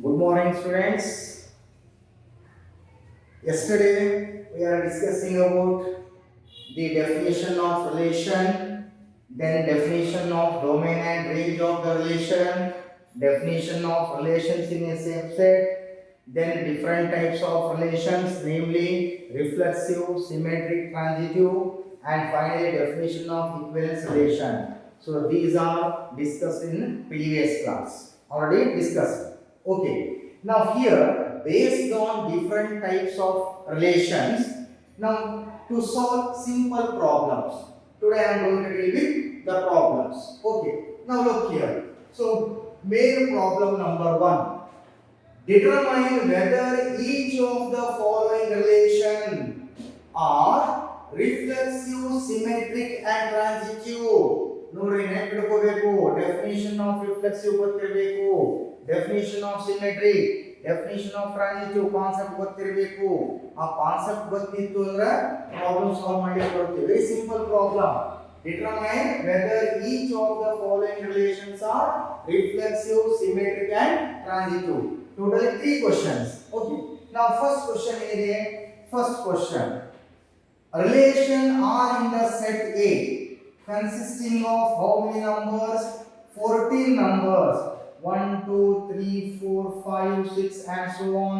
Good morning, students. Yesterday we are discussing about the definition of relation, then definition of domain and range of the relation, definition of relations in a same set, then different types of relations, namely reflexive, symmetric, transitive, and finally definition of equivalence relation. So these are discussed in previous class. Already discussed. Okay. Now here, based on different types of relations, now to solve simple problems. Today I am going to deal with the problems. Okay. Now look here. So main problem number 1. Determine whether each of the following relation are reflexive, symmetric and transitive. ನೋಡ್ರಿ ನೆನಪಿಟ್ಕೋಬೇಕು definition of reflexive ಗೊತ್ತಿರಬೇಕು definition of symmetric definition of transitive concept ಗೊತ್ತಿರಬೇಕು ಆ concept ಗೊತ್ತಿತ್ತು ಅಂದ್ರೆ problem solve ಮಾಡ್ಲಿಕ್ಕೆ ಬರುತ್ತೆ very simple problem determine whether each of the following relations are reflexive symmetric and transitive totally 3 questions okay now first question is first question relation are in the set A consisting of how many numbers 14 numbers 1 2 3 4 5 6 and so on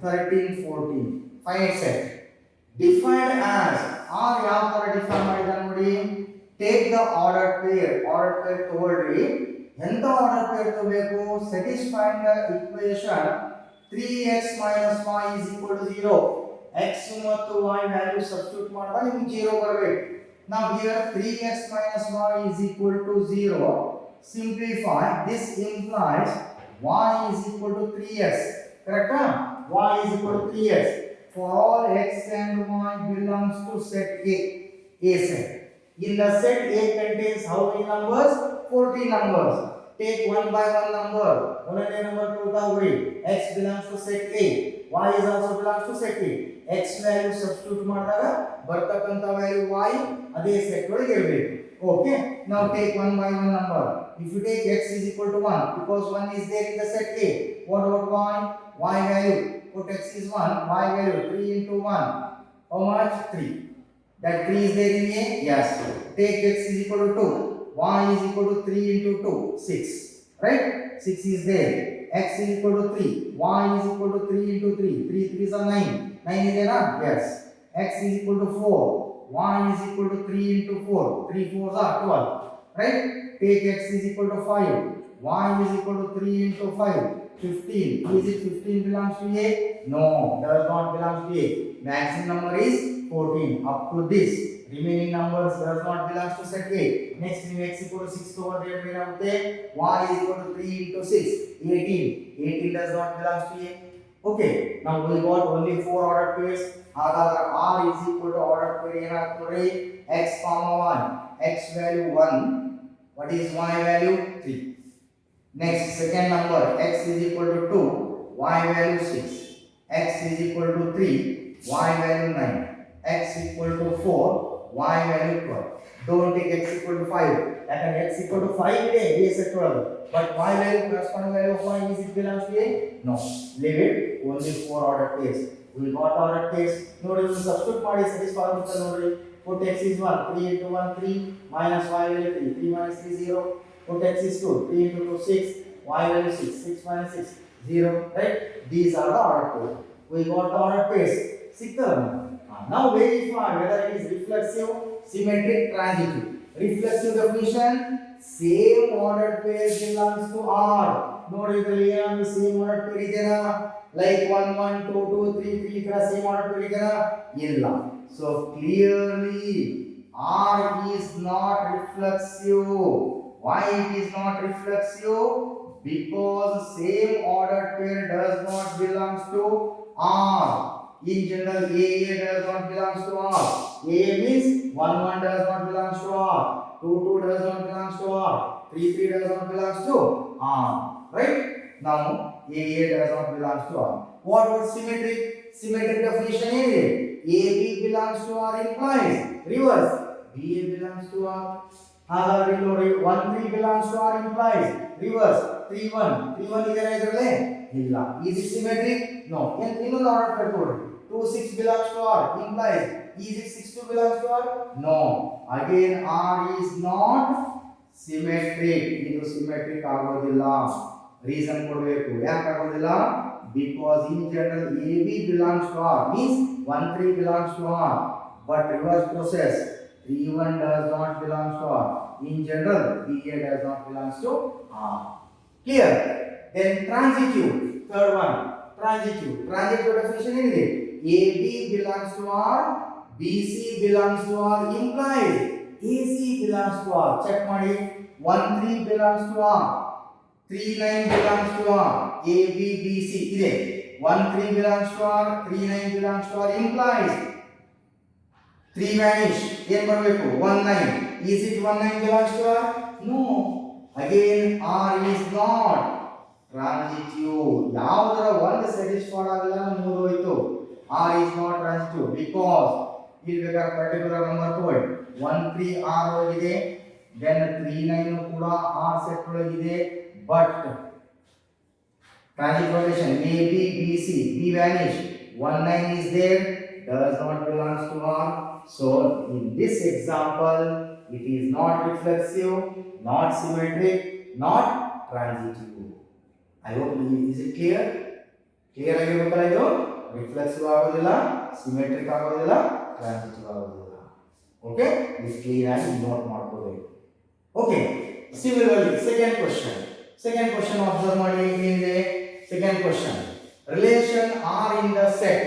13 14 find set defined as r ಯಾವ ತರ define ಮಾಡಿದಾರೆ ನೋಡಿ take the ordered pair ತಗೊಳ್ರಿ ಎಂತ order peer ತಗೋಬೇಕು satisfying the equation 3x minus y is equal to 0 x ಮತ್ತು y value substitute ಮಾಡಿದಾಗ ನಿಮಗೆ 0 ಬರಬೇಕು now here 3x minus y is equal to 0 simplify this implies y is equal to 3x correct y is equal to 3x for all x and y belongs to set A set in the set A contains how many numbers 14 numbers take one by one number only number to tagri x belongs to set A y is also belongs to set A x value substitute ಮಾಡಿದಾಗ ಬರ್ತಕ್ಕಂತ value y ಅದೇ set ಒಳಗೆ ಇರಬೇಕು okay now take one by one number if you take x is equal to 1 because 1 is there in the set A what about y value put x is 1 y value 3 into 1 how much 3 that 3 is there in A yes take x is equal to 2 y is equal to 3 into 2 6 right 6 is there x is equal to 3 y is equal to 3 into 3 3 3s are 9 9 is there na yes x is equal to 4 y is equal to 3 into 4 3 4s are 12 right take x is equal to 5 y is equal to 3 into 5 15 is it 15 belongs to A no does not belong to A maximum number is 14 up to this remaining numbers does not belong to set A next new x equal to 6 over there ಏನಾಗುತ್ತೆ y is equal to 3 into 6 18 does not belong to A okay now we got only 4 ordered pairs ಹಾಗಾದ್ರೆ r is equal to ordered pair ಏನಾಗುತ್ತೆ ನೋಡಿ x comma 1 x value 1 what is y value 3 next second number x is equal to 2 y value 6 x is equal to 3 y value 9 x equal to 4 y value 12 don't take x equal to 5 ಯಾಕಂದ್ರೆ x equal to 5 ಇದೆ a set ಒಳಗೆ but y value corresponding value of y is it belongs to A no leave it only 4 ordered pairs we got ordered pairs ನೋಡಿ ನೀವು substitute ಮಾಡಿ satisfy ಆಗುತ್ತೆ ನೋಡಿ put x is 1 3 into 1 3 minus y value 3 3 minus 3 0 put x is 2 3 into 2 6 y value 6 6 minus 6 0 right these are the ordered pairs we got the ordered pairs ಸಿಕ್ತಲ್ಲ now verify whether it is reflexive symmetric transitive reflexive definition same ordered pair belongs to R ನೋಡಿ ಇದರಲ್ಲಿ ಏನಾದ್ರು same ordered pair ಇದೆನಾ like 1 1 2 2 3 3 ತರ same ordered pair ಇದೆನಾ ಇಲ್ಲ so clearly R is not reflexive why it is not reflexive because same ordered pair does not belongs to R in general A does not belongs to R A means 1 1 does not belongs to R 2 2 does not belongs to R 3 3 does not belongs to R right now A does not belongs to R what about symmetric definition is AB belongs to R implies reverse BA belongs to R ಹಾಗಾದ್ರೆ ನೋಡಿ 1 3 belongs to R implies reverse 3 1 ಇದರ ಇದರಲ್ಲಿ ಇಲ್ಲ. Is it symmetric? No. ಇನ್ನೊಂದು order ಬರ್ಕೊಳ್ಳಿ. 2 6 belongs to R implies is it 6 2 belongs to R? No. Again R is not symmetric. ಇದು symmetric ಆಗೋದಿಲ್ಲ. Reason ಕೊಡಬೇಕು. ಯಾಕೆ ಆಗೋದಿಲ್ಲ? Because in general AB belongs to R means 1 3 belongs to R, but reverse process 3 1 does not belong to R. In general BA does not belong to R. Clear? Then transitive, third one, transitive definition ಏನಿದೆ? AB belongs to R, BC belongs to R implies AC belongs to R. Check ಮಾಡಿ. 1 3 belongs to R, 3 9 belongs to R, A B B C ಇದೆ. 1 3 belongs to R, 3 9 belongs to R implies 3 vanish. ಏನು ಬರಬೇಕು? 1 9. Is it 1 9 belongs to R? No. Again R is not transitive. ಯಾವುದರ ಒಂದು satisfied ಆಗಲ್ಲ ಮೂರು ಹೋಯಿತು. R is not transitive because ಇಲ್ಲಿ ಬೇಕಾದ್ರೆ ಪರ್ಟಿಕ್ಯುಲರ್ ನಂಬರ್ ತಗೊಳ್ಳಿ. 1 3 R ಒಳಗಿದೆ, then 3 9 ಕೂಡ R ಸೆಟ್ ಒಳಗಿದೆ, but transitive relation A B B C B vanish, 1 9 is there, does not belongs to R. So in this example it is not reflexive, not symmetric, not transitive. I hope is it clear? Clear ಆಗಿರಬೇಕಲ್ಲ ಇದು? Reflexive ಆಗೋದಿಲ್ಲ, symmetric ಆಗೋದಿಲ್ಲ, transitive ಆಗೋದಿಲ್ಲ. Okay? This clear ಆಗಿ note ಮಾಡ್ಕೋಬೇಕು. Okay. Similarly, second question observe ಮಾಡಿ ಏನಿದೆ? Second question. Relation R in the set.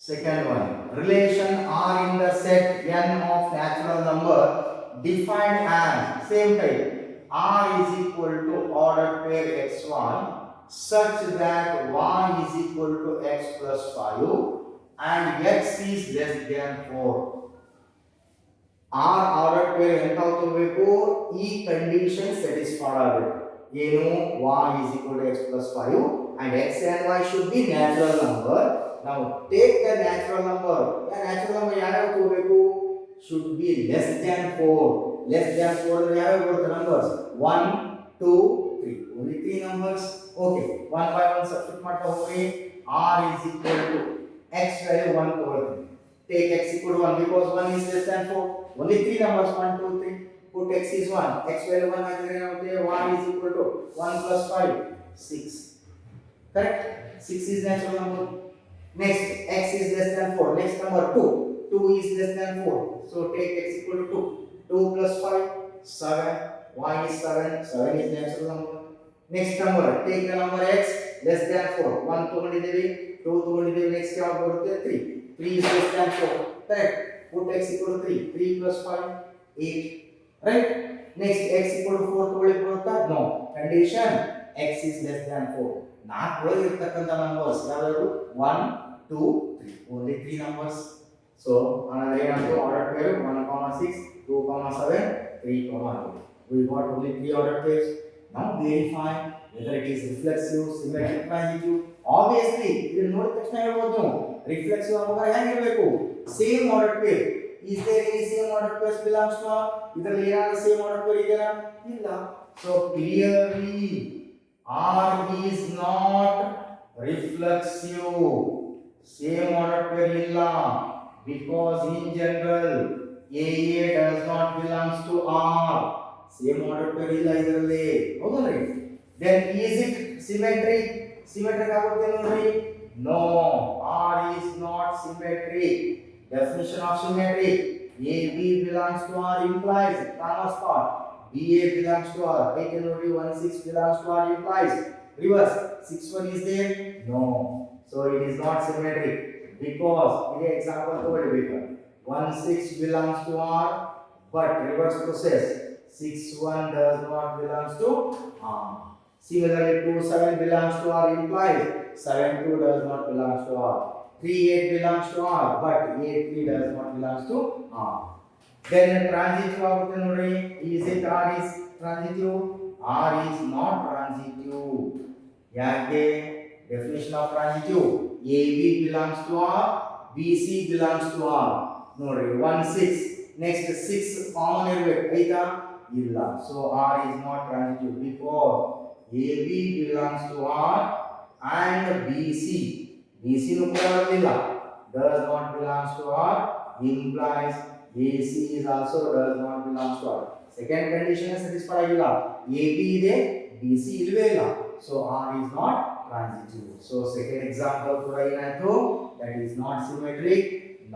Second one. Relation R in the set n of natural number defined as same type. R is equal to ordered pair x1 such that y is equal to x plus 5 and x is less than 4. R ordered pair ಎಂತ ತಗೋಬೇಕು? ಈ condition satisfy ಆಗಬೇಕು. ಏನು? y is equal to x plus 5 and x and y should be natural number. Now take the natural number. The natural number ಯಾವ್ಯಾವ ತಗೋಬೇಕು? Should be less than 4. Less than 4 ಅಂದ್ರೆ ಯಾವ್ಯಾವ ಬರುತ್ತೆ numbers? 1 2 3. Only 3 numbers. Okay. 1 by 1 substitute ಮಾಡ್ತಾ ಹೋಗಿ. R is equal to x value 1 ತಗೊಳ್ತೀನಿ. Take x equal to 1 because 1 is less than 4. Only 3 numbers 1 2 3. Put x is 1. X value 1 ಆಗಿದ್ರೆ ಏನಾಗುತ್ತೆ? y is equal to 1 plus 5 6. Correct? 6 is natural number. Next x is less than 4. Next number 2. 2 is less than 4. So take x equal to 2. 2 plus 5 7. Y is 7. 7 is natural number. Next number take the number x less than 4. 1 ತಗೊಂಡಿದ್ದೀವಿ, 2 ತಗೊಂಡಿದ್ದೀವಿ. Next ಯಾವುದು ಬರುತ್ತೆ? 3. 3 is less than 4. Correct? Put x equal to 3. 3 plus 5 8. Right? Next x equal to 4 ತಗೊಳ್ಳಿಕ್ಕೆ ಬರುತ್ತಾ? No. Condition x is less than 4. ನಾಲ್ಕು ಒಳಗೆ ಇರತಕ್ಕಂತ numbers ಯಾವ್ಯಾವು? 1 2 3. Only 3 numbers. So another ಏನಾಯ್ತು? Ordered pair 1, 6, 2, 7, 3, 8. We got only 3 ordered pairs. Now verify whether it is reflexive, symmetric, transitive. Obviously ಇದನ್ನ ನೋಡಿದ ತಕ್ಷಣ ಹೇಳ್ಬೋದು ನೀವು ರಿಫ್ಲೆಕ್ಸಿವ್ ಆಗುವಾಗ ಹೇಗಿರಬೇಕು? Same order pair. Is there any same order pairs belongs to R? ಇದರಲ್ಲಿ ಏನಾದರೂ ಸೇಮ್ ಆರ್ಡರ್ ಪೇರ್ ಇದೆಯಾ? ಇಲ್ಲ. So clearly R is not reflexive. Same order pair illa because in general AA does not belongs to R. Same order pair illa idralli. ಹೌದಲ್ರಿ? Then is it symmetric? Symmetric ಆಗುತ್ತೆ ನೋಡ್ರಿ. No, R is not symmetric. Definition of symmetric: AB belongs to R implies Thomas part. BA belongs to R. I can only 1 6 belongs to R implies reverse 6 1 is there? No. So it is not symmetric because in example ತಗೊಳ್ಬೇಕು 1 6 belongs to R but reverse process 6 1 does not belongs to R. Similarly 2 7 belongs to R implies 7 2 does not belongs to R. 3 8 belongs to R but 8 3 does not belongs to R. Then transitive ಆಗುತ್ತೆ ನೋಡಿ. Is it R is transitive? R is not transitive. ಯಾಕೆ? Definition of transitive: AB belongs to R, BC belongs to R. ನೋಡಿ 1 6 next 6 common ಇರಬೇಕು ಆಯ್ತಾ? ಇಲ್ಲ. So R is not transitive because AB belongs to R, and BC. BC nu ಕೂಡ ಬರಲಿಲ್ಲ. Does not belongs to R implies AC is also does not belongs to R. Second condition satisfy ಆಗಿಲ್ಲ. AB ಇದೆ, BC ಇಲ್ಲವೇ ಇಲ್ಲ. So R is not transitive. So second example ಕೂಡ ಏನಾಯ್ತು? That is not symmetric,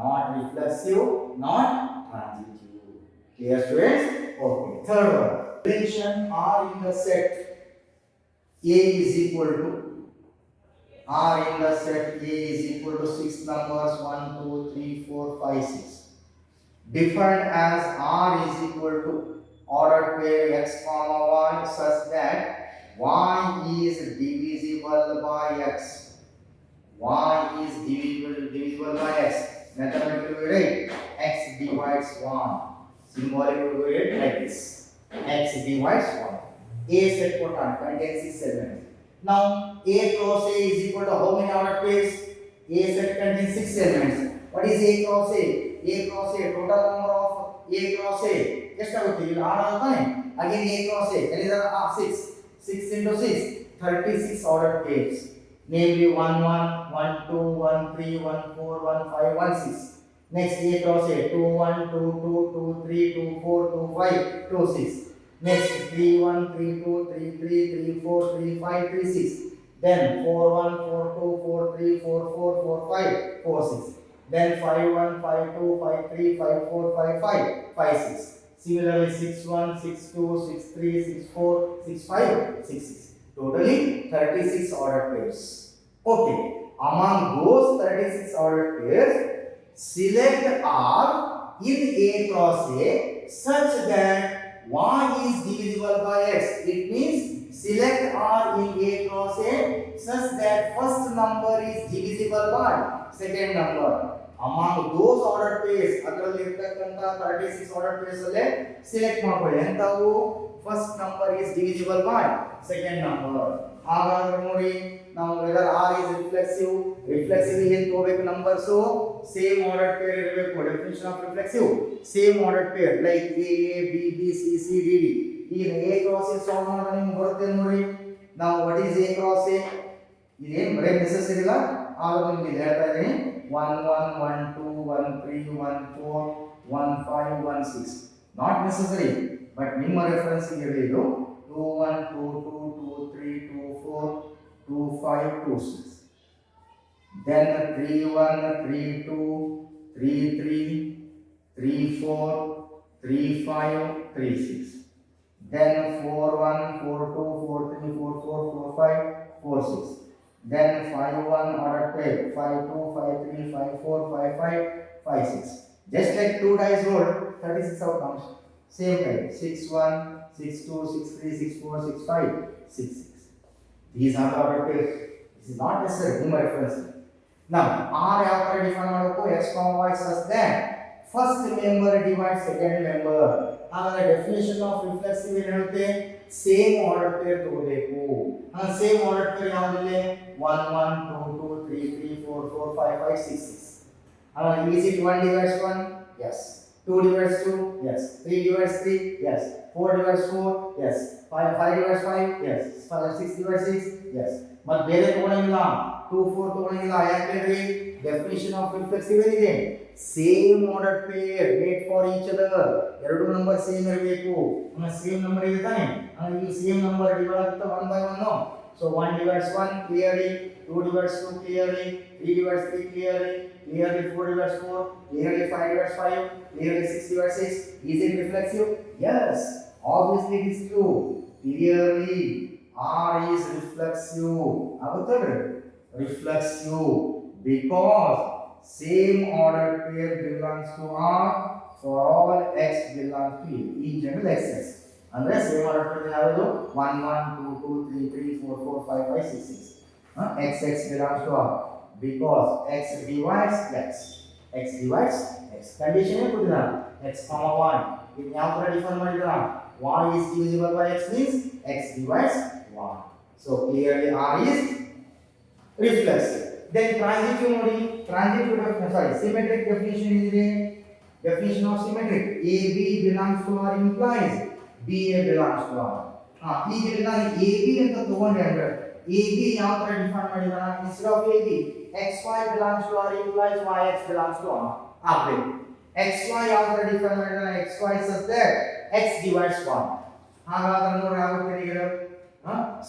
not reflexive, not transitive. Clear students? Okay. Third one. Relation R in the set A is equal to R in the set A is equal to 6 numbers 1, 2, 3, 4, 5, 6. Defined as R is equal to ordered pair x comma y such that y is divisible by x. Y is divisible by x. Mathematically we write x divides 1. Symbolically we write like this. X divides 1. A set contains 6 elements. Now A cross A is equal to how many ordered pairs? A set contains 6 elements. What is A cross A? A cross A, total number of A cross A. ಎಷ್ಟಾಗುತ್ತೆ ಇಲ್ಲಿ 6 ಆಗುತ್ತಾನೆ. Again A cross A, that is 6. 6 into 6, 36 ordered pairs. Namely 1 1, 1 2, 1 3, 1 4, 1 5, 1 6. Next A cross A, 2 1, 2 2, 2 3, 2 4, 2 5, 2 6. Next 3 1, 3 2, 3 3, 3 4, 3 5, 3 6. Then 4 1, 4 2, 4 3, 4 4, 4 5, 4 6. Then 5 1, 5 2, 5 3, 5 4, 5 5, 5 6. Similarly 6 1, 6 2, 6 3, 6 4, 6 5, 6 6. Totally 36 ordered pairs. Okay. Among those 36 ordered pairs, select R in A cross A such that y is divisible by x. It means select R in A cross A such that first number is divisible by second number. Among those ordered pairs, ಅದರಲ್ಲಿ ಇರತಕ್ಕಂತ 36 ordered pairs ಅಲ್ಲೇ select ಮಾಡ್ಕೊಳ್ಳಿ. ಎಂತವು? First number is divisible by second number. ಹಾಗಾದ್ರೆ ನೋಡಿ ನಾವು whether R is reflexive ಏನು ತಗೋಬೇಕು numbers same ordered pair ಇರಬೇಕು. Definition of reflexive same ordered pair like A B B C C D D. ಈಗ A cross A solve ಮಾಡಿದ್ರೆ ನಿಮಗೆ ಬರುತ್ತೆ ನೋಡಿ. ನಾವು what is A cross A ಇದೇನು ಬರೀ ನೆಸೆಸರಿ ಇಲ್ಲ, ಆದ್ರೆ ನಿಮಗೆ ಹೇಳ್ತಾ ಇದ್ದೀನಿ 1 1 1 2 1 3 1 4 1 5 1 6. ನಾಟ್ ನೆಸೆಸರಿ, ಬಟ್ ನಿಮ್ಮ ರೆಫರೆನ್ಸ್ ಇರಲಿ ಇದು 2 1 2 2 2 3 2 4 2 5 2 6. Then 3 1 3 2 3 3 3 4 3 5 3 6. Then 4 1 4 2 4 3 4 4 4 5 4 6. Then 5 1 ordered pair 5 2 5 3 5 4 5 5 5 6. Just like 2 dice rolled, 36 outcomes. Same time 6 1 6 2 6 3 6 4 6 5 6 6. These are the ordered pairs. This is not necessary in my reference. Now R ಯಾವ ತರ ಡಿಫೈನ್ ಮಾಡಬೇಕು? x, y such that first member divides second member. ಹಾಗಾದ್ರೆ definition of reflexive ಏನು ಹೇಳುತ್ತೆ? Same order peer ತಗೋಬೇಕು. Same order peer ಯಾವುದಿದೆ? 1 1 2 2 3 3 4 4 5 5 6 6. Is it 1 divides 1? Yes. 2 divides 2? Yes. 3 divides 3? Yes. 4 divides 4? Yes. 5 divides 5? Yes. 6 divides 6? Yes. ಮತ್ತೆ ಬೇರೆ ತಗೊಳ್ಳಂಗಿಲ್ಲ, 2 4 ತಗೊಳ್ಳಂಗಿಲ್ಲ. ಯಾಕೆಂದ್ರೆ definition of reflexive ಏನಿದೆ? Same order pair made for each other. ಎರಡು ನಂಬರ್ ಸೇಮ್ ಇರಬೇಕು. Same number ಇದೆ ತಾನೆ? ಈ ಸೇಮ್ ನಂಬರ್ ಡಿವೈಡ್ ಆಗುತ್ತೆ 1 by 1. So 1 divides 1 clearly, 2 divides 2 clearly, 3 divides 3 clearly, 4 divides 4, 5 divides 5, 6 divides 6. Is it reflexive? Yes, obviously it is true. Clearly R is reflexive. Reflexive because same ordered pair belongs to R for all x belongs to E. In general xx. ಅಂದ್ರೆ same order peer ಯಾವುದು? 1 1 2 2 3 3 4 4 5 5 6 6. xx belongs to R because x divides x. x divides x. Condition ಏನು ಕೊಟ್ಟಿಲ್ಲ? x, y. ಇದು ಯಾವ ತರ define ಮಾಡಿದ್ರ? y is divisible by x means x divides y. So clearly R is reflexive. Then transitive ನೋಡಿ. Transitive symmetric definition is definition of symmetric. AB belongs to R implies BA belongs to R. ಈಗ ನಾನು AB ಅಂತ ತಗೊಂಡೆ ಅಂದ್ರೆ AB ಯಾವ ತರ define ಮಾಡಿದಾನ instead of AB xy belongs to R implies yx belongs to R ಆಗ್ಬೇಕು xy ಯಾವ ತರ define ಮಾಡಿದಾನ xy such that x divides 1 ಹಾಗಾದ್ರೆ ನೋಡಿ ಆಗುತ್ತೆ ಈಗ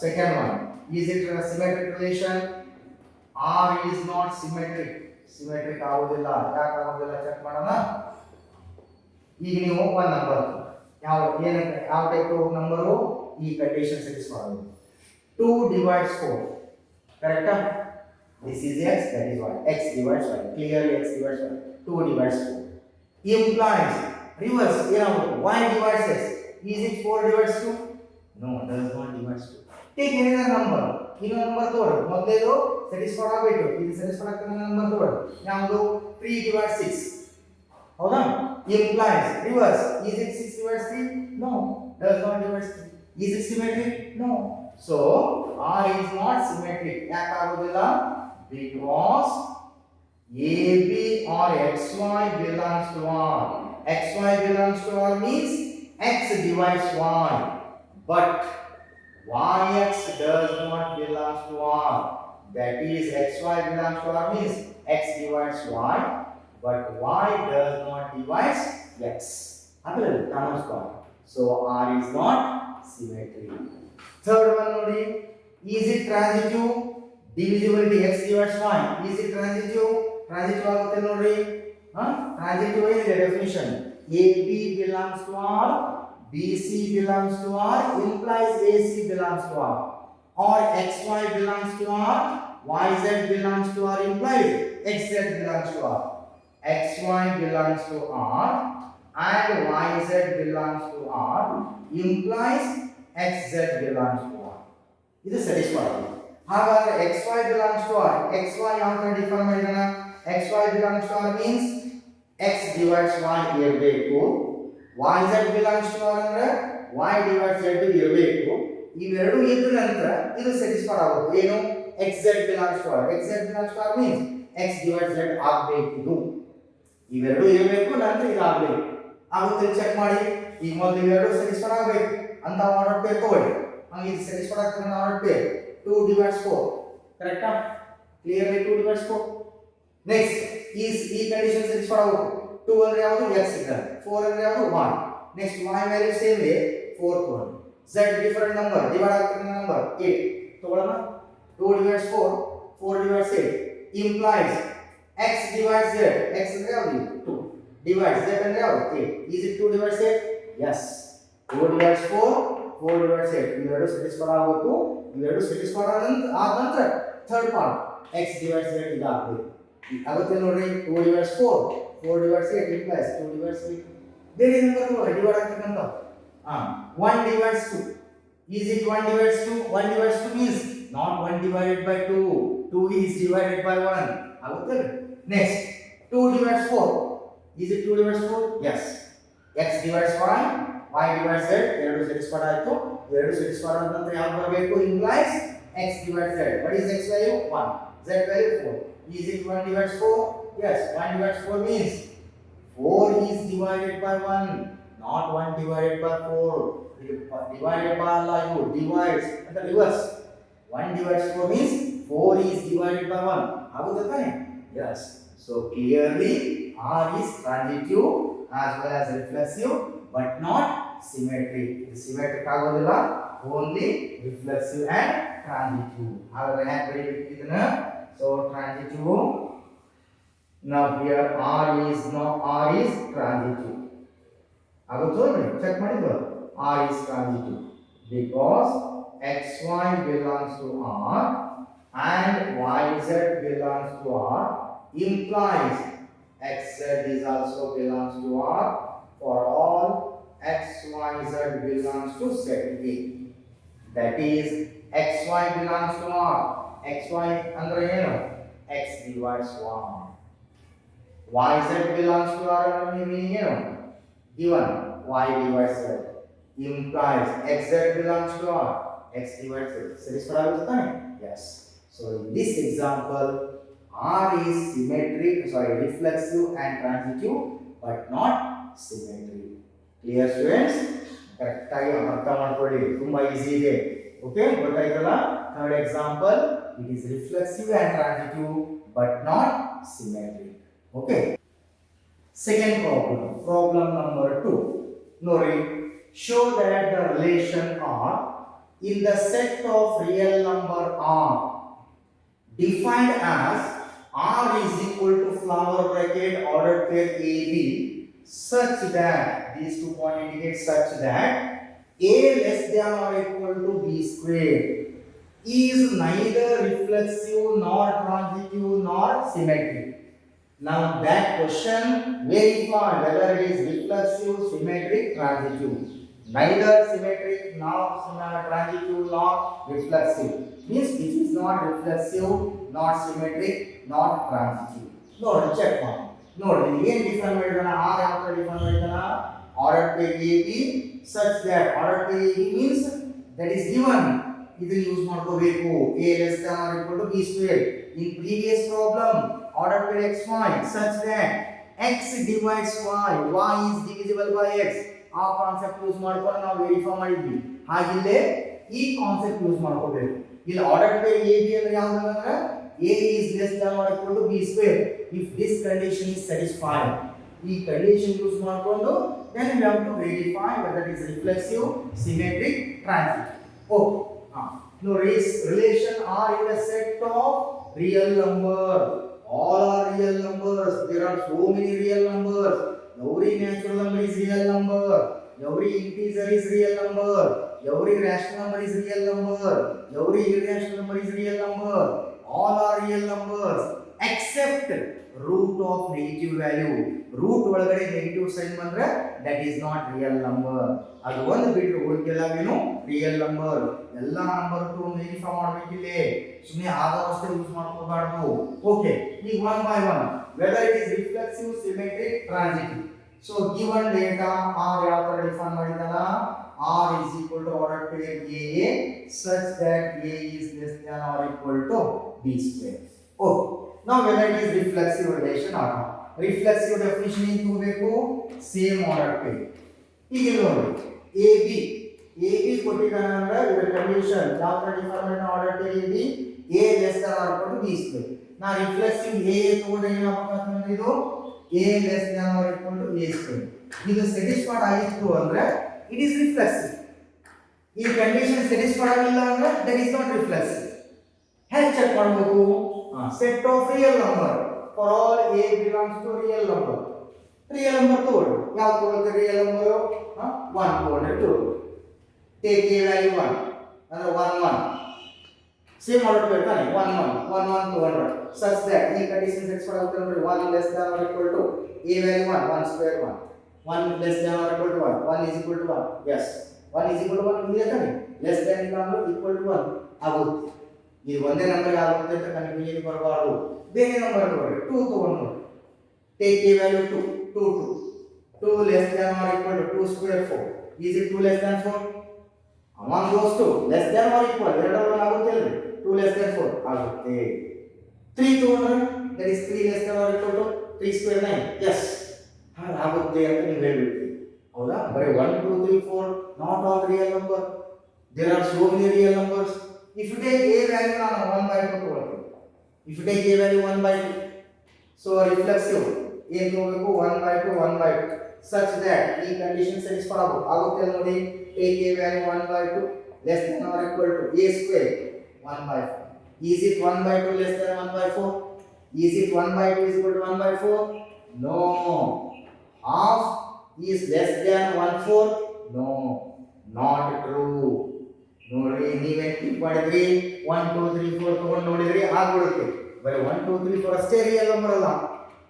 second one is it a symmetric relation R is not symmetric ಆಗುವುದಿಲ್ಲ ಯಾಕೆ ಆಗುವುದಿಲ್ಲ ಚೆಕ್ ಮಾಡೋಣ ಈಗ ನೀವು ಒಂದು ನಂಬರ್ ಯಾವ ಟೈಪ್ ನಂಬರು ಈ ಕಂಡೀಷನ್ ಸ್ಯಾಟಿಸ್ಫೈ ಆಗುತ್ತೆ 2 divides 4 correct this is x that is y x divides y clearly x divides y 2 divides 4 implies reverse y divides x is it 4 divides 2 no does not divides 2 take another number ಇನ್ನೊಂದು number ತಗೊಳ್ಳಿ ಮೊದಲೇದು satisfy ಆಗಬೇಕು ಇದು satisfy ಆಗ್ತದೆ number ತಗೊಳ್ಳಿ ಯಾವುದು 3 divides 6 ಹೌದಾ implies reverse is it 6 divides 3 no does not divides 3 is it symmetric no so R is not symmetric ಯಾಕೆ ಆಗೋದಿಲ್ಲ because AB or XY belongs to R XY belongs to R means X divides Y but YX does not belong to R that is XY belongs to R means X divides Y but Y does not divide X agree so R is not symmetric third one nodi is it transitive divisibility x divides y is it transitive ಆಗುತ್ತೆ ನೋಡಿ transitive ಏನಿದೆ definition AB belongs to R BC belongs to R implies AC belongs to R or XY belongs to R YZ belongs to R implies XZ belongs to R XY belongs to R and YZ belongs to R implies XZ belongs to R ಇದು satisfy ಹಾಗಾದ್ರೆ XY belongs to R XY ಯಾವ ತರ define ಮಾಡಿದಾನ XY belongs to R means X divides Y ಇರಬೇಕು YZ belongs to R ಅಂದ್ರೆ Y divides Z ಇರಬೇಕು ಇವೆರಡು ಇದ್ರ ನಂತರ ಇದು satisfy ಆಗುತ್ತೆ ಏನು XZ belongs to R XZ belongs to R means X divides Z ಆಗಬೇಕು ಇದು ಇವೆರಡು ಇರಬೇಕು ನಂತರ ಇದು ಆಗಬೇಕು ಆಗುತ್ತೆ ಚೆಕ್ ಮಾಡಿ ಈಗ ಮೊದಲು ಇವೆರಡು satisfy ಆಗಬೇಕು ಅಂತ ಆರ್ಡರ್ ಪೇರ್ ತಗೊಳ್ಳಿ ಹಂಗೆ ಇದು satisfy ಆಗ್ತದೆ ಆರ್ಡರ್ ಪೇರ್ 2 divides 4 ಕರೆಕ್ಟಾ ಕ್ಲಿಯರ್ಲಿ 2 divides 4 ನೆಕ್ಸ್ಟ್ ಈ ಕಂಡೀಷನ್ satisfy ಆಗುತ್ತೆ 2 ಅಂದ್ರೆ ಯಾವುದು x ಇದೆ 4 ಅಂದ್ರೆ ಯಾವುದು y next y value same ಇದೆ 4 1 z ಡಿಫರೆಂಟ್ ನಂಬರ್ ಡಿವೈಡ್ ಆಗ್ತಿರೋ ನಂಬರ್ 8 ತಗೊಳ್ಳೋಣ 2 divides 4 4 divides 8 implies x divides z x ಅಂದ್ರೆ ಯಾವುದು 2 divides z ಅಂದ್ರೆ ಯಾವುದು 8 is it 2 divides 8 yes 2 divides 4 4 divides 8 ಇವೆರಡು satisfy ಆಗಬೇಕು ಇವೆರಡು satisfy ಆದ ನಂತರ third part x divides z ಇದು ಆಗಬೇಕು ಆಗುತ್ತೆ ನೋಡ್ರಿ 2 divides 4 4 divides 8 implies 2 divides 8 ಬೇರೆ ನಂಬರ್ ತಗೊಳ್ಳಿ divide ಆಗ್ತಕ್ಕಂತ 1 divides 2 is it 1 divides 2 1 divides 2 means not 1 divided by 2 2 is divided by 1 ಆಗುತ್ತೆ next 2 divides 4 is it 2 divides 4 yes x divides y y divides z ಎರಡು satisfy ಆಯ್ತು ಎರಡು satisfy ಆದ ನಂತರ ಯಾವುದು ಬರಬೇಕು implies x divides z what is x value 1 z value 4 is it 1 divides 4 yes 1 divides 4 means 4 is divided by 1 not 1 divided by 4 divided by Allah you divides and the reverse 1 divides 4 means 4 is divided by 1 ಆಗುತ್ತೆ ತಾನೆ yes so clearly R is transitive as well as reflexive but not symmetric symmetric ಆಗೋದಿಲ್ಲ only reflexive and transitive ಹಾಗಾದ್ರೆ ಹೇಗೆ ಬರೀಬೇಕು ಇದನ್ನ so transitive now here R is transitive ಆಗುತ್ತೆ ನೋಡಿ check ಮಾಡಿದ್ರು R is transitive because xy belongs to R and yz belongs to R implies xz is also belongs to R for all x y z belongs to set A that is xy belongs to R xy ಅಂದ್ರೆ ಏನು x divides y yz belongs to R ಅಂದ್ರೆ meaning ಏನು given y divides z implies xz belongs to R x divides z satisfied ಆಗುತ್ತೆ ತಾನೆ yes so in this example R is reflexive and transitive but not symmetric clear students correct ಆಗಿ ಅರ್ಥ ಮಾಡ್ಕೊಳ್ಳಿ ತುಂಬಾ easy ಇದೆ Okay, ಗೊತ್ತಾಯ್ತಲ್ಲ? Third example, it is reflexive and transitive but not symmetric. Okay. Second problem, problem number 2. Nori, show that the relation R in the set of real number R defined as R is equal to flower bracket ordered pair AB such that these 2 points indicate such that A less than or equal to B square is neither reflexive nor transitive nor symmetric. Now that question verify whether it is reflexive, symmetric, transitive. Neither symmetric nor transitive nor reflexive. Means it is not reflexive, not symmetric, not transitive. No, check one. No, again define ಮಾಡಿದಾನ R ಯಾವ ತರ define ಮಾಡಿದಾನ ordered pair AB such that ordered pair AB means that is given. ಇದನ್ನ use ಮಾಡ್ಕೋಬೇಕು A less than or equal to B square. In previous problem ordered pair xy such that x divides y is divisible by x. ಆ concept use ಮಾಡ್ಕೊಂಡು ನಾವು verify ಮಾಡಿದ್ವಿ. ಹಾಗಿಲ್ಲೇ ಈ concept use ಮಾಡ್ಕೋಬೇಕು. ಇಲ್ಲಿ ordered peer AB ಅಂದ್ರೆ ಯಾವುದು ಅಂದ್ರೆ A is less than or equal to B square if this condition is satisfied. ಈ ಕಂಡೀಷನ್ ಯೂಸ್ ಮಾಡ್ಕೊಂಡು then we have to verify whether it is reflexive, symmetric, transitive. Okay. Now relation R in the set of real number. All are real numbers. There are so many real numbers. Every natural number is real number. Every integer is real number. Every rational number is real number. Every irrational number is real number. All are real numbers except root of negative value. Root ಒಳಗಡೆ negative sign ಬಂದ್ರೆ that is not real number. ಅದು ಒಂದು ಬಿಟ್ಟು ಉಳಿದೆಲ್ಲವೇನು real number. ಎಲ್ಲ number verify ಮಾಡಬೇಕಿಲ್ಲ. ಸುಮ್ಮನೆ ಆದವಷ್ಟೇ use ಮಾಡ್ಕೋಬಾರ್ದು. Okay, ಈಗ one by one whether it is reflexive, symmetric, transitive. So given data R ಯಾವ ತರ define ಮಾಡಿದಾನ R is equal to ordered pair AA such that A is less than or equal to B square. Okay, now whether it is reflexive relation or not. Reflexive definition ಏನು ತಗೋಬೇಕು same ordered pair. ಈಗ ನೋಡಿ AB ಕೊಟ್ಟಿದ್ದಾನೆ ಅಂದ್ರೆ ಇದರ condition ಯಾವ ತರ define ಮಾಡಿದ ordered pair AB A less than or equal to B square. ನಾ ರಿಫ್ಲೆಕ್ಸಿವ್ A ತಗೊಂಡ್ರೆ ಏನಾಗಬೇಕು ಇದು A less than or equal to A square. ಇದು ಸ್ಯಾಟಿಸ್ಫೈಡ್ ಆಗಿತ್ತು ಅಂದ್ರೆ it is reflexive. ಈ ಕಂಡೀಷನ್ ಸ್ಯಾಟಿಸ್ಫೈಡ್ ಆಗಿಲ್ಲ ಅಂದ್ರೆ that is not reflexive. ಹೇಗೆ ಚೆಕ್ ಮಾಡಬೇಕು? set of real number for all A belongs to real number. real number ತಗೊಳ್ಳಿ. ಯಾವುದು ತಗೊಳ್ತೀರಿ real number? 1 ತಗೊಂಡ್ರೆ take A value 1 ಅಂದ್ರೆ 1 1 ಸೇಮ್ order ತಾನೆ 1 1 1 1 ತಗೊಂಡ್ರೆ such that ಈ ಕಂಡೀಷನ್ ಸ್ಯಾಟಿಸ್ಫೈಡ್ ಆಗುತ್ತೆ ಅಂದ್ರೆ 1 less than or equal to A value 1 1 square 1 1 less than or equal to 1 1 is equal to 1. Yes, 1 is equal to 1 ಇದೆ ತಾನೆ. less than ಇಲ್ಲ ಅಂದ್ರೆ equal to 1 ಆಗುತ್ತೆ. ಇದು ಒಂದೇ ನಂಬರ್ ಆಗುತ್ತೆ ಅಂತ ಕನ್ಫ್ಯೂಷನ್ ಬರಬಾರದು. ಬೇರೆ ನಂಬರ್ ತಗೊಳ್ಳಿ 2 ತಗೊಂಡು ನೋಡಿ. take A value 2 2 2 2 less than or equal to 2 square 4. is it 2 less than 4? among those two less than or equal ಎರಡರಲ್ಲಿ ಆಗುತ್ತೆ ಅಲ್ರಿ 2 less than 4 ಆಗುತ್ತೆ. 3 ತಗೊಂಡ್ರೆ that is 3 less than or equal to 3 square 9. yes ಆಗುತ್ತೆ ಅಂತ ನೀವು ಹೇಳ್ಬಿಡ್ತೀವಿ. ಹೌದಾ? ಬರೀ 1 2 3 4 not all real number. there are so many real numbers. if you take A value ನಾನು 1 by 2 ತಗೊಳ್ತೀನಿ. if you take A value 1 by 2 so reflexive ಏನು ತಗೋಬೇಕು 1 by 2 1 by 2 such that ಈ ಕಂಡೀಷನ್ ಸ್ಯಾಟಿಸ್ಫೈ ಆಗುತ್ತೆ ನೋಡಿ. take A value 1 by 2 less than or equal to A square 1 by 4. is it 1 by 2 less than 1 by 4? is it 1 by 2 is equal to 1 by 4? no. half is less than 1/4? no, not true. ನೋಡಿ ನೀವೇನು click ಮಾಡಿದ್ರಿ 1 2 3 4 ತಗೊಂಡು ನೋಡಿದ್ರಿ ಆಗ್ಬಿಡುತ್ತೆ. ಬರೀ 1 2 3 4 ಅಷ್ಟೇ real number ಅಲ್ಲ.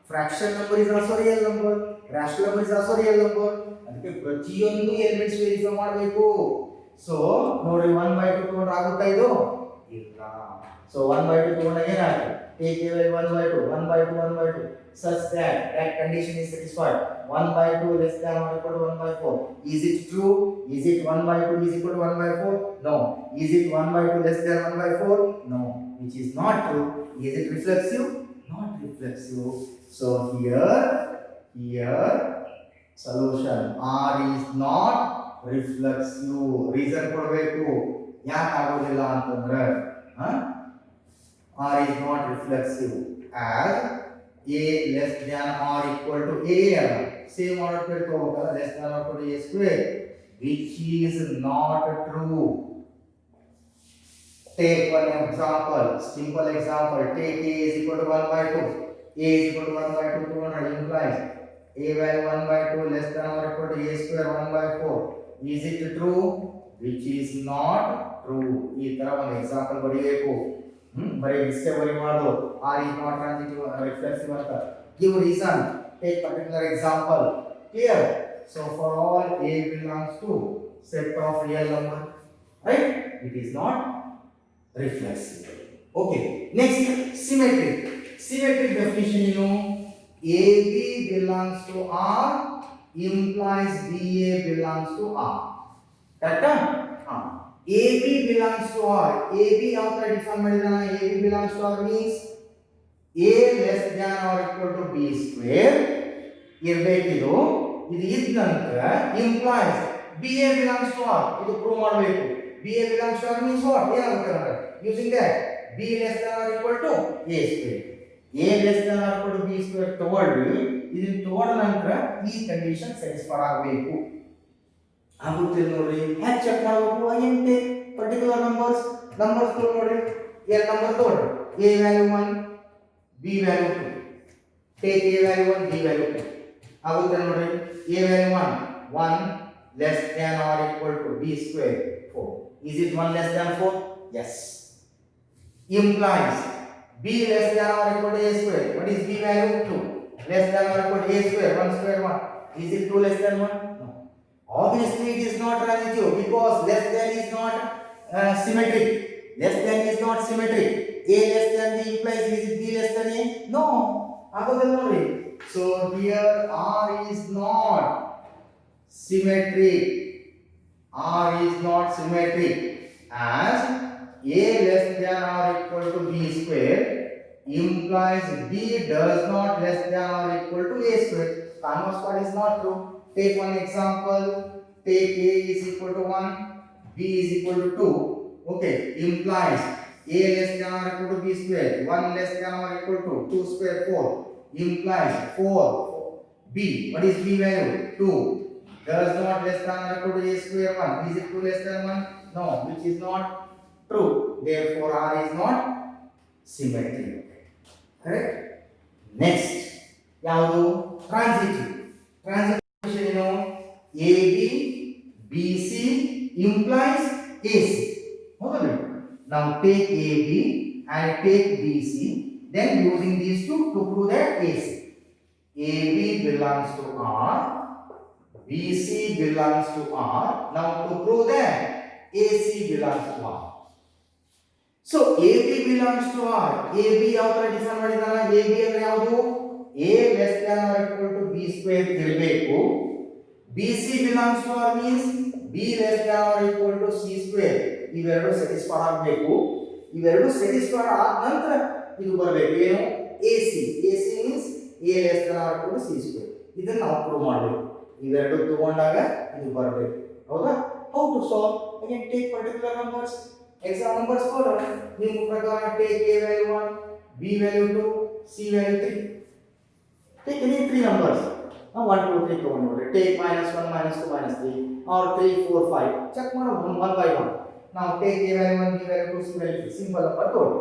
Fraction number is also real number, rational number is also real number. ಅದಕ್ಕೆ ಪ್ರತಿಯೊಂದು ಎಲಿಮೆಂಟ್ಸ್ ವೆರಿಫೈ ಮಾಡಬೇಕು. ಸೊ ನೋಡಿ 1 by 2 ತಗೊಂಡ್ರೆ ಆಗುತ್ತಾ ಇದು? ಇಲ್ಲ. ಸೊ 1 by 2 ತಗೊಂಡಾಗ ಏನಾಗುತ್ತೆ? take A value 1 by 2 1 by 2 1 by 2 such that that condition is satisfied. 1 by 2 less than or equal to 1 by 4. is it true? is it 1 by 2 is equal to 1 by 4? no. is it 1 by 2 less than 1 by 4? no, which is not true. is it reflexive? not reflexive. so here solution R is not reflexive. reason ಕೊಡಬೇಕು. ಯಾಕೆ ಆಗೋದಿಲ್ಲ ಅಂತಂದ್ರೆ r is not reflexive as a less than or equal to a ಅಲ್ಲ same order pair ತಗೋಬೇಕಲ್ಲ less than or equal to a square which is not true. Take one example, simple example. Take a is equal to 1 by 2. A is equal to 1 by 2, 200 implies a value 1 by 2 less than or equal to a square 1 by 4. Is it true? Which is not true. ಈ ತರ ಒಂದು example ಬರೀಬೇಕು. ಬರೀ ಇಷ್ಟೇ ಬರೀ ಮಾಡೋದು. R is not transitive reflexive ಅಂತ. Give reason. Take particular example. Clear? So for all a belongs to set of real number, right? It is not reflexive. Okay. Next, symmetric. Symmetric definition, you know, AB belongs to R implies BA belongs to R. Correct? AB belongs to R. AB how to define madidana? AB belongs to R means A less than or equal to B square ಇರಬೇಕಿದು. ಇದು ಇದ್ದ ನಂತರ implies BA belongs to R. ಇದು prove ಮಾಡಬೇಕು. BA belongs to R means what? ಏನಾಗುತ್ತೆ ಅಂದ್ರೆ using that B less than or equal to A square. A less than or equal to B square ತಗೊಳ್ಳಿ. ಇದನ್ನ ತಗೊಂಡ ನಂತರ ಈ ಕಂಡೀಷನ್ ಸ್ಯಾಟಿಸ್ಫೈ ಆಗಬೇಕು. ಆಗುತ್ತಿಲ್ಲ ನೋಡ್ರಿ. ಹ್ಯಾಕ್ ಚೆಕ್ ಮಾಡಬೇಕು? ಐಎಂಟಿ ಪರ್ಟಿಕ್ಯುಲರ್ ನಂಬರ್ಸ್ ನೋಡ್ರಿ. ಎರಡು ನಂಬರ್ ತಗೊಳ್ರಿ. A value 1, B value 2. Take A value 1, B value 2. ಆಗುತ್ತೆ ನೋಡ್ರಿ. A value 1 less than or equal to B square 4. Is it 1 less than 4? Yes. Implies B less than or equal to A square. What is B value? 2. Less than or equal to A square. 1 square 1. Is it 2 less than 1? No. Obviously it is not transitive because less than is not symmetric. Less than is not symmetric. A less than B implies is it B less than A? No. ಆಗೋದಿಲ್ಲ ನೋಡ್ರಿ. So here R is not symmetric. R is not symmetric as A less than or equal to B square implies B does not less than or equal to A square. Converse part is not true. Take one example. Take A is equal to 1, B is equal to 2. Okay, implies A less than or equal to B square, 1 less than or equal to 2 square 4. Implies 4 B. What is B value? 2. Does not less than or equal to A square 1. Is it 2 less than 1? No, which is not true. Therefore R is not symmetric. Correct? Next, ಯಾವುದು? Transitive. Transitive, you know, AB BC implies AC. Okay. Now take AB and take BC, then using these two to prove that AC. AB belongs to R, BC belongs to R. Now to prove that AC belongs to R. So AB belongs to R. AB ಯಾವ ತರ define ಮಾಡಿದಾನ? AB ಅಂದ್ರೆ ಯಾವುದು? A less than or equal to B square ಇರಬೇಕು. BC belongs to R means B less than or equal to C square. ಇವೆರಡು satisfy ಆಗಬೇಕು. ಇವೆರಡು satisfy ಆದ ನಂತರ ಇದು ಬರಬೇಕು. ಏನು? AC. AC means A less than or equal to C square. ಇದನ್ನ ನಾವು ಪ್ರೂವ್ ಮಾಡಬೇಕು. ಇವೆರಡು ತಗೊಂಡಾಗ ಇದು ಬರಬೇಕು. ಹೌದಾ? How to solve? Again take particular numbers. Example numbers follow. ನಿಮ್ಮ ಪ್ರಕಾರ take A value 1, B value 2, C value 3. Take any three numbers. 1 2 3 ತಗೊಂಡು ನೋಡ್ರಿ. Take -1 -2 -3 or 3 4 5. ಚೆಕ್ ಮಾಡೋದು one by one. Now take A value 1, B value 2, C value 3. Simple number ತಗೊಳ್ಳಿ.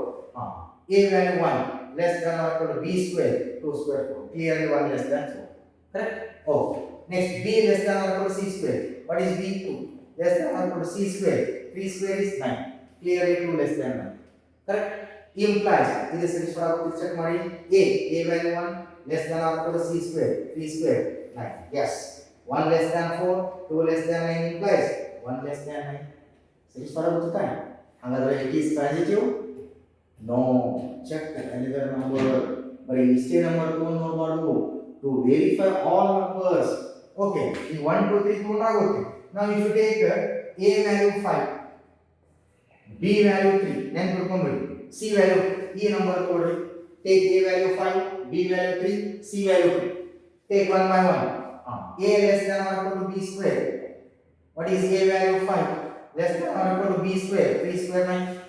A value 1 less than or equal to B square 2 square 4. Clearly 1 less than 4. Correct? Okay. Next B less than or equal to C square. What is B? 2. Less than or equal to C square. 3 square is 9. Clearly 2 less than 9. Correct? Implies ಇದು satisfy ಆಗುತ್ತೆ. Check ಮಾಡಿ. A value 1 less than or equal to C square. 3 square 9. Yes. 1 less than 4, 2 less than 9 implies 1 less than 9. Satisfy ಆಗುತ್ತೆ. ಹಾಗಾದ್ರೆ it is transitive? No. Check another number. ಬರೀ ಇಷ್ಟೇ number ತಗೊಂಡು ನೋಡಬಾರ್ದು. To verify all numbers. Okay. ಈ 1 2 3 ತಗೊಂಡಾಗುತ್ತೆ. Now if you take A value 5, B value 3, then ಬರ್ಕೊಂಡ್ಬಿಡಿ. C value ಈ number ತಗೊಳ್ಳಿ. Take A value 5, B value 3, C value 3. Take one by one. A less than or equal to B square. What is A value 5? less than or equal to b square. 3 square 9.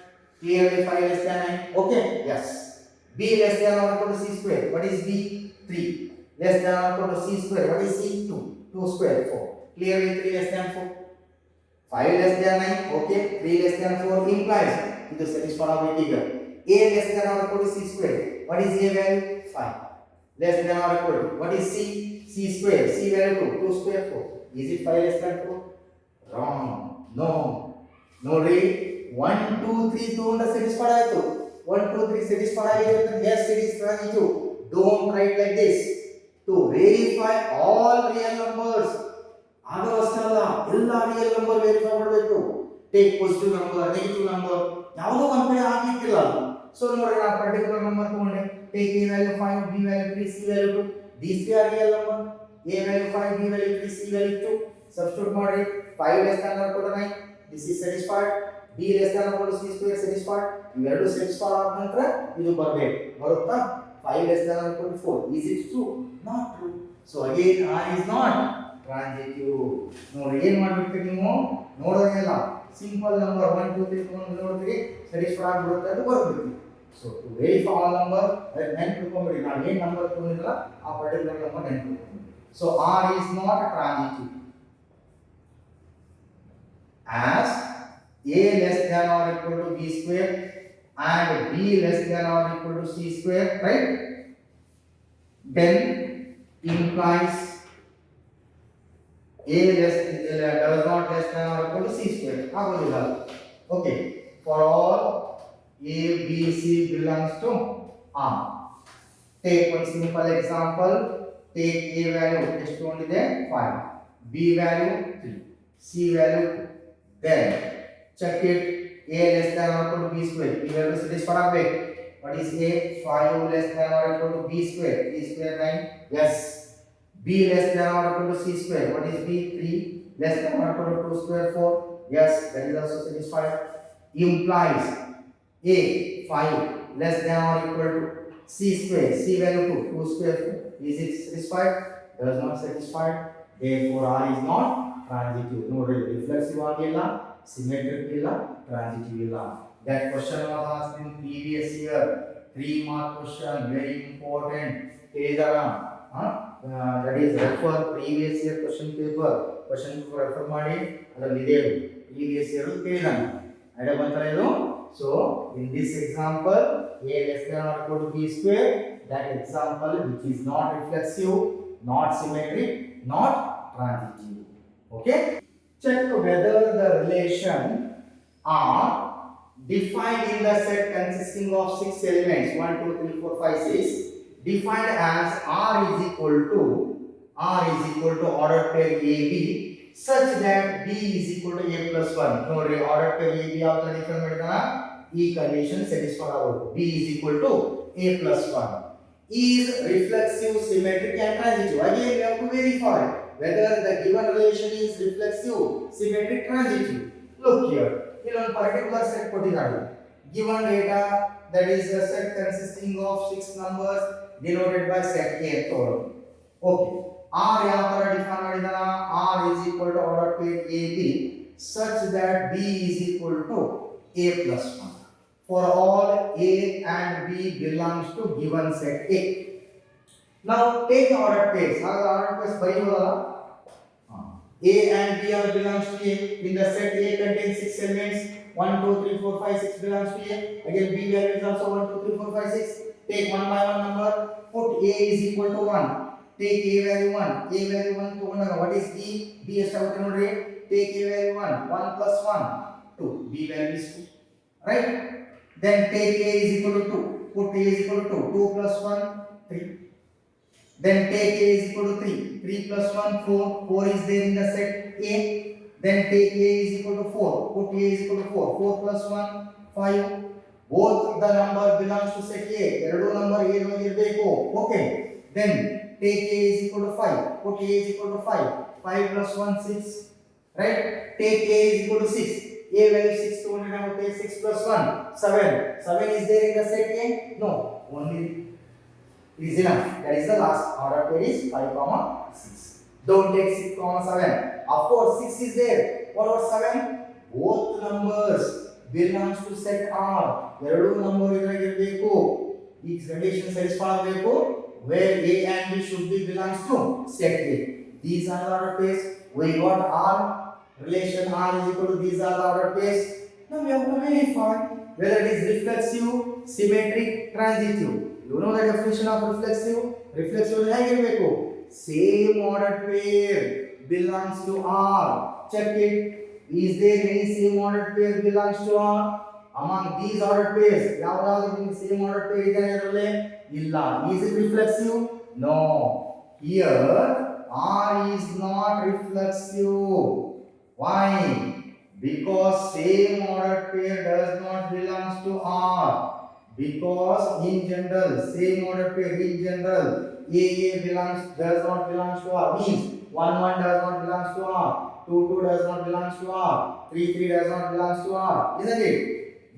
Clearly 5 less than 9. Okay, yes. B less than or equal to c square. What is b? 3. Less than or equal to c square. What is c? 2. 2 square 4. Clearly 3 less than 4. 5 less than 9. Okay, 3 less than 4 implies ಇದು satisfied figure. A less than or equal to c square. What is a value? 5. Less than or equal to. What is c? C square. C value 2. 2 square 4. Is it 5 less than 4? Wrong. No. Nodri 1 2 3 ತಗೊಂಡ satisfied ಆಯ್ತು. 1 2 3 satisfied ಆಗಿದೆ. Yes, it is transitive. Don't write like this. To verify all real numbers. ಆಗ ಅಷ್ಟಲ್ಲ ಎಲ್ಲ real number verify ಮಾಡಬೇಕು. Take positive number, negative number ಯಾವುದೋ ಒಂದು ಕಡೆ ಆಗ್ಲಿಕ್ಕಿಲ್ಲ. ಸೊ ನೋಡಿ ನಾನು ಪರ್ಟಿಕ್ಯುಲರ್ ನಂಬರ್ ತಗೊಂಡೆ. Take a value 5, b value 3, c value 2. These three are real number. a value 5, b value 3, c value 2. Substitute ಮಾಡಿ 5 less than or equal to 9. This is satisfied. b less than or equal to c square satisfied. ಇವೆರಡು satisfied ಆದ ನಂತರ ಇದು ಬರಬೇಕು. ಬರುತ್ತಾ? 5 less than or equal to 4. Is it true? Not true. So again r is not transitive. ನೋಡಿ ಏನು ಮಾಡಬೇಕು ನೀವು ನೋಡೋದಿಲ್ಲ. ಸಿಂಪಲ್ ನಂಬರ್ 1 2 3 ತಗೊಂಡು ನೋಡಿದ್ರೆ satisfied ಆಗಿಬಿಡುತ್ತೆ, ಅದು ಬರಬೇಕು. So to verify all number ನೆನಪಿಟ್ಕೊಂಡ್ಬಿಡಿ. ನಾವು ಏನು ನಂಬರ್ ತಗೊಂಡಿಲ್ಲ ಆ ಪರ್ಟಿಕ್ಯುಲರ್ ನಂಬರ್ ನೆನಪಿಟ್ಕೊಂಡ್ಬಿಡಿ. So r is not transitive as a less than or equal to b square and b less than or equal to c square, right? Then implies a less does not less than or equal to c square. ಆಗೋದಿಲ್ಲ. Okay, for all a b c belongs to r. Take one simple example. Take a value ಎಷ್ಟು ಒಂದಿದೆ 5, b value 3, c value 2. Then check it. A less than or equal to b square. You have to satisfy ಆಗಬೇಕು. What is a? 5 less than or equal to b square. b square 9. Yes. b less than or equal to c square. What is b? 3 less than or equal to 2 square 4. Yes, that is also satisfied. Implies a 5 less than or equal to c square. C value 2. 2 square 4. Is it satisfied? Does not satisfied. Therefore r is not transitive. ನೋಡಿ reflexive ಆಗಿಲ್ಲ, symmetric ಇಲ್ಲ, transitive ಇಲ್ಲ. That question was asked in previous year. 3 mark question, very important. ಕೇಳಿದಾರ? That is refer previous year question paper. Question paper refer ಮಾಡಿ ಅದರಲ್ಲಿ ಇದೆ previous year ಕೇಳಿದಾನೆ. Idea ಬಂತಲ್ಲ ಇದು? So in this example a less than or equal to b square, that example which is not reflexive, not symmetric, not transitive. Okay, check whether the relation r defined in the set consisting of 6 elements 1 2 3 4 5 6 defined as r is equal to order pair ab such that b is equal to a plus 1. ನೋಡಿ order pair ab ಯಾವ ತರ define ಮಾಡಿದಾನ, ಈ condition satisfied ಆಗಬೇಕು. b is equal to a plus 1 is reflexive, symmetric and transitive. Again we have to verify whether the given relation is reflexive, symmetric, transitive. Look here, in a particular set ಕೊಟ್ಟಿದ್ದಾರೆ. Given data, that is a set consisting of 6 numbers denoted by set A ಅಂತ ತಗೊಳ್ಳೋಣ. Okay, r ಯಾವ ತರ define ಮಾಡಿದಾನ, r is equal to order pair ab such that b is equal to a plus 1 for all a and b belongs to given set A. Now take the ordered pairs. How the ordered pairs ಬರೆಯೋದಲ್ಲ? A and B are belongs to A. In the set A contains 6 elements. 1 2 3 4 5 6 belongs to A. Again B value is also 1 2 3 4 5 6. Take one by one number. Put A is equal to 1. Take A value 1. A value 1 ತಗೊಂಡಾಗ what is B? B ಎಷ್ಟಾಗುತ್ತೆ ನೋಡ್ರಿ. Take A value 1. 1 plus 1 2. B value is 2. Right? Then take A is equal to 2. Put A is equal to 2. 2 plus 1 3. Then take A is equal to 3. 3 plus 1 4. 4 is there in the set A. Then take A is equal to 4. Put A is equal to 4. 4 plus 1 5. Both the number belongs to set A. ಎರಡು number A ಇರಬೇಕು. Okay. Then take A is equal to 5. Put A is equal to 5. 5 plus 1 6. Right? Take A is equal to 6. A value 6 ತಗೊಂಡ್ರೆ ಏನಾಗುತ್ತೆ? 6 plus 1 7. 7 is there in the set A? No. Only is enough. That is the last order pair is 5 comma 6. Don't take 6 comma 7. Of course 6 is there. What about 7? both numbers belongs to set R. ಎರಡು number ಇದ್ರಾಗ ಇರಬೇಕು. ಈ condition satisfy ಆಗಬೇಕು. Where A and B should be belongs to set A. These are the ordered pairs. We got R relation R is equal to these are the ordered pairs. Now we have to verify whether it is reflexive, symmetric, transitive. You know the definition of reflexive? Reflexive ಹೇಗಿರಬೇಕು? Same ordered pair belongs to R. Check it. Is there any same ordered pair belongs to R? Among these ordered pairs, ಯಾವ್ದಾದ್ರು same ordered pair ಇದೆ ಇದರಲ್ಲಿ? ಇಲ್ಲ. Is it reflexive? No. Here R is not reflexive. Why? Because same ordered pair does not belongs to R. Because in general, same ordered pair in general, AA does not belongs to R. Means 1 does not belongs to R. 2 does not belongs to R. 3 does not belongs to R. Isn't it?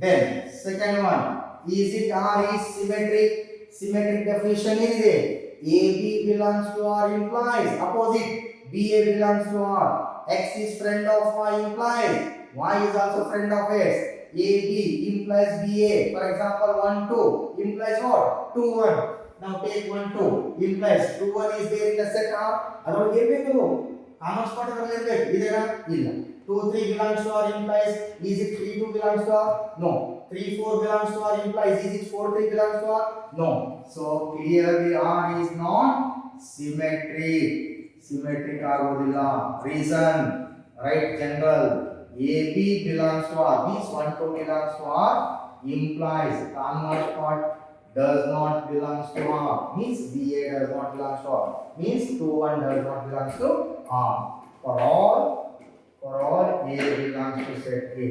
Then second one, is it R is symmetric? Symmetric definition is it? AB belongs to R implies opposite BA belongs to R. X is friend of Y implies Y is also friend of X. AB implies BA. For example, 1 2 implies what? 2 1. Now take 1 2 implies 2 1 is there in the set R. ಅದರೊಳಗೆ ಇರಬೇಕು. Common spot ಅದರಲ್ಲಿ ಇರಬೇಕು. ಇದೆನಾ? ಇಲ್ಲ. 2 3 belongs to R implies is it 3 2 belongs to R? No. 3 4 belongs to R implies is it 4 3 belongs to R? No. So clearly R is not symmetric. Symmetric ಆಗೋದಿಲ್ಲ. Reason, right? General AB belongs to R means 1 2 belongs to R implies common spot does not belongs to R means BA does not belongs to R means 2 1 does not belongs to R. For all A belongs to set A.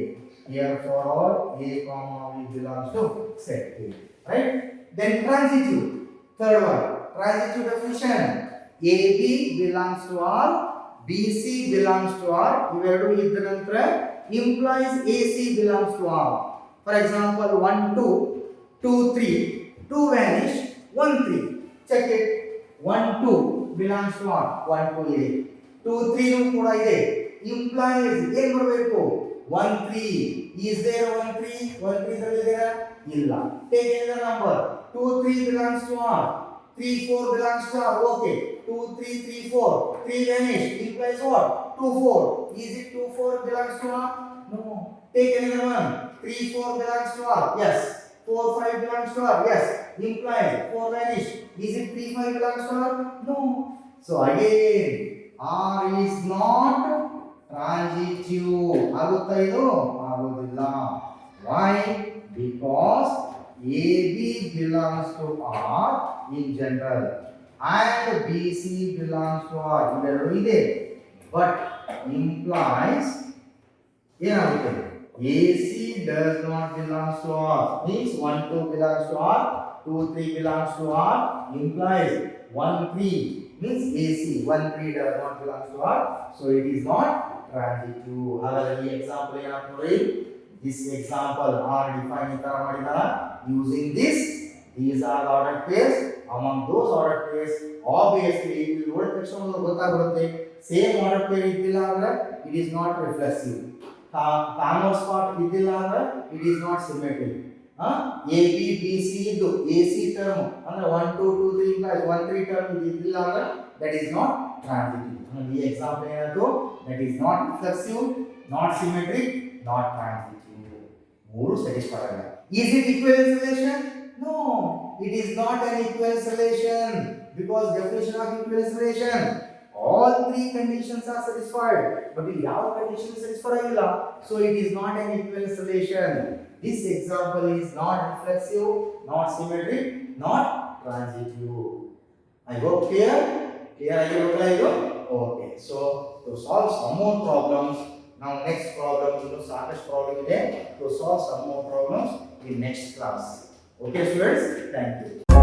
Here for all A comma B belongs to set A. Right? Then transitive. Third one. Transitive definition. AB belongs to R. BC belongs to R. ಇವೆರಡು ಇದ್ದ ನಂತರ implies AC belongs to R. For example, 1 2 2 3 2 vanish 1 3. Check it. 1 2 belongs to R. 1 2 ಇದೆ. 2 3 ನು ಕೂಡ ಇದೆ. Implies ಏನು ಮಾಡಬೇಕು? 1 3. Is there 1 3? 1 3 ದಲ್ಲಿ ಇದೆಯಾ? ಇಲ್ಲ. Take another number. 2 3 belongs to R. 3 4 belongs to R. Okay. 2 3 3 4. 3 vanish implies what? 2 4. Is it 2 4 belongs to R? No. Take another one. 3 4 belongs to R. Yes. 4 5 belongs to R. Yes. Implies 4 vanish. Is it 3 5 belongs to R? No. So again, R is not transitive. ಆಗುತ್ತಾ ಇದು? ಆಗುವುದಿಲ್ಲ. Why? Because AB belongs to R in general and BC belongs to R. ಇವೆರಡು ಇದೆ. But implies ಏನಾಗುತ್ತೆ? AC does not belongs to R means 1 2 belongs to R, 2 3 belongs to R implies 1 3 means AC 1 3 does not belongs to R, so it is not transitive. ಹಾಗಾದ್ರೆ ಈ example ಏನಾಗ್ತದೆ ನೋಡಿ? This example R define ಈ ತರ ಮಾಡಿದಾರ. Using this, these are the ordered pairs. Among those ordered pairs, obviously ಇಲ್ಲಿ ನೋಡಿದ ತಕ್ಷಣ ಗೊತ್ತಾಗುತ್ತೆ ಸೇಮ್ ordered pair ಇದ್ದಿಲ್ಲ ಅಂದ್ರೆ it is not reflexive. Common spot ಇದ್ದಿಲ್ಲ ಅಂದ್ರೆ it is not symmetric. A B B C ಇದ್ದು AC ಟರ್ಮ್ ಅಂದ್ರೆ 1 2 2 3 implies 1 3 ಟರ್ಮ್ ಇದ್ದಿಲ್ಲ ಅಂದ್ರೆ that is not transitive. ಈ ಎಕ್ಸಾಂಪಲ್ ಏನಾಯ್ತು? That is not reflexive, not symmetric, not transitive. ಮೂರು satisfy ಆಗಲ್ಲ. Is it equivalence relation? No, it is not an equivalence relation because definition of equivalence relation all three conditions are satisfied, but the ಯಾವ condition satisfied ಆಗಿಲ್ಲ, so it is not an equivalence relation. This example is not reflexive, not symmetric, not transitive. I hope clear ಆಗಿರೋಲ್ಲ ಇದು? Okay, so to solve some more problems, now next problem ಇನ್ನು ಸಾಕಷ್ಟು problem ಇದೆ. To solve some more problems in next class. Okay students, thank you.